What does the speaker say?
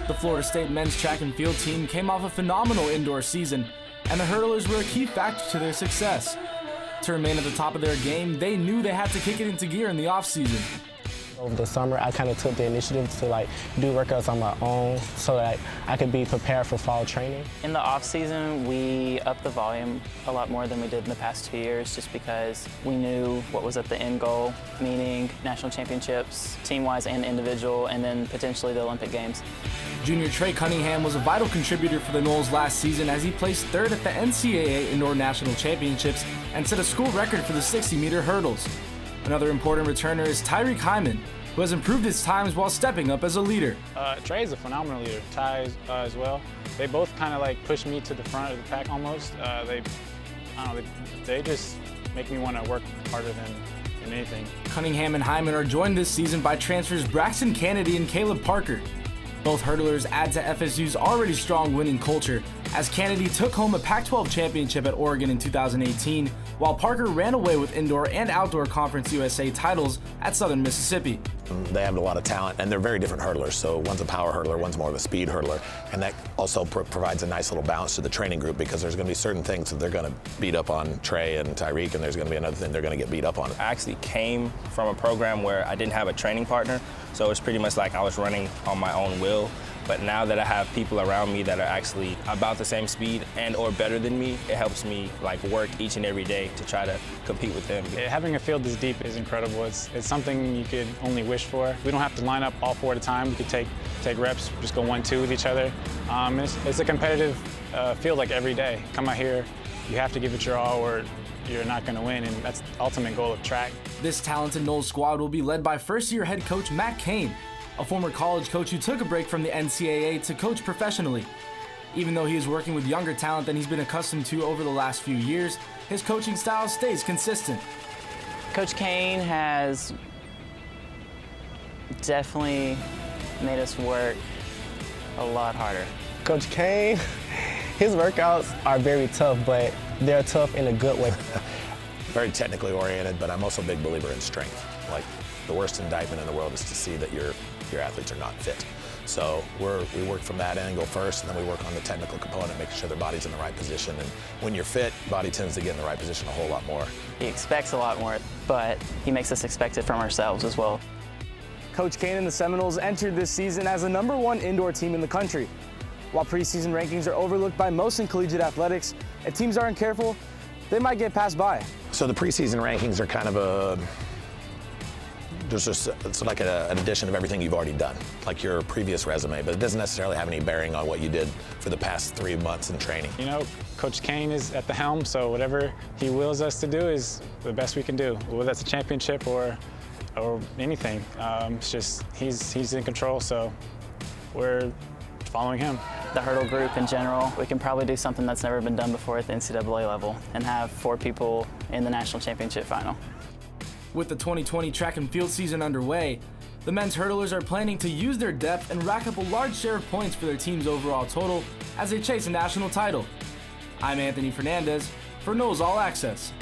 The Florida State men's track and field team came off a phenomenal indoor season, and the hurdlers were a key factor to their success. To remain at the top of their game, they knew they had to kick it into gear in the off-season. Over the summer, I kind of took the initiative to do workouts on my own so that I could be prepared for fall training. In the off season, we upped the volume a lot more than we did in the past 2 years, just because we knew what was at the end goal, meaning national championships, team-wise and individual, and then potentially the Olympic Games. Junior Trey Cunningham was a vital contributor for the Noles last season as he placed third at the NCAA Indoor National Championships and set a school record for the 60-meter hurdles. Another important returner is Tyreek Hyman, who has improved his times while stepping up as a leader. Trey's a phenomenal leader, Ty as well. They both kind of push me to the front of the pack almost. They just make me want to work harder than anything. Cunningham and Hyman are joined this season by transfers Braxton Kennedy and Caleb Parker. Both hurdlers add to FSU's already strong winning culture, as Kennedy took home a Pac-12 championship at Oregon in 2018, while Parker ran away with indoor and outdoor Conference USA titles at Southern Mississippi. They have a lot of talent, and they're very different hurdlers. So one's a power hurdler, one's more of a speed hurdler, and that also provides a nice little balance to the training group, because there's going to be certain things that they're going to beat up on Trey and Tyreek, and there's going to be another thing they're going to get beat up on. I actually came from a program where I didn't have a training partner, so it's pretty much like I was running on my own will. But now that I have people around me that are actually about the same speed and or better than me, it helps me work each and every day to try to compete with them. Having a field this deep is incredible. It's something you could only wish for. We don't have to line up all four at a time. We could take reps, just go 1-2 with each other. It's a competitive field every day. Come out here, you have to give it your all or you're not going to win, and that's the ultimate goal of track. This talented Noles squad will be led by first-year head coach Matt Cain, a former college coach who took a break from the NCAA to coach professionally. Even though he is working with younger talent than he's been accustomed to over the last few years, his coaching style stays consistent. Coach Cain has definitely made us work a lot harder. Coach Cain, his workouts are very tough, but they're tough in a good way. Very technically oriented, but I'm also a big believer in strength. The worst indictment in the world is to see that your athletes are not fit. So we work from that angle first, and then we work on the technical component, making sure their body's in the right position. And when you're fit, body tends to get in the right position a whole lot more. He expects a lot more, but he makes us expect it from ourselves as well. Coach Cain and the Seminoles entered this season as the #1 indoor team in the country. While preseason rankings are overlooked by most in collegiate athletics, if teams aren't careful, they might get passed by. So the preseason rankings are kind of it's like an addition of everything you've already done, like your previous resume, but it doesn't necessarily have any bearing on what you did for the past 3 months in training. Coach Cain is at the helm, so whatever he wills us to do is the best we can do, whether that's a championship or anything. It's just he's in control, so we're following him. The hurdle group in general, we can probably do something that's never been done before at the NCAA level and have 4 people in the national championship final. With the 2020 track and field season underway, the men's hurdlers are planning to use their depth and rack up a large share of points for their team's overall total as they chase a national title. I'm Anthony Fernandez for Noles All Access.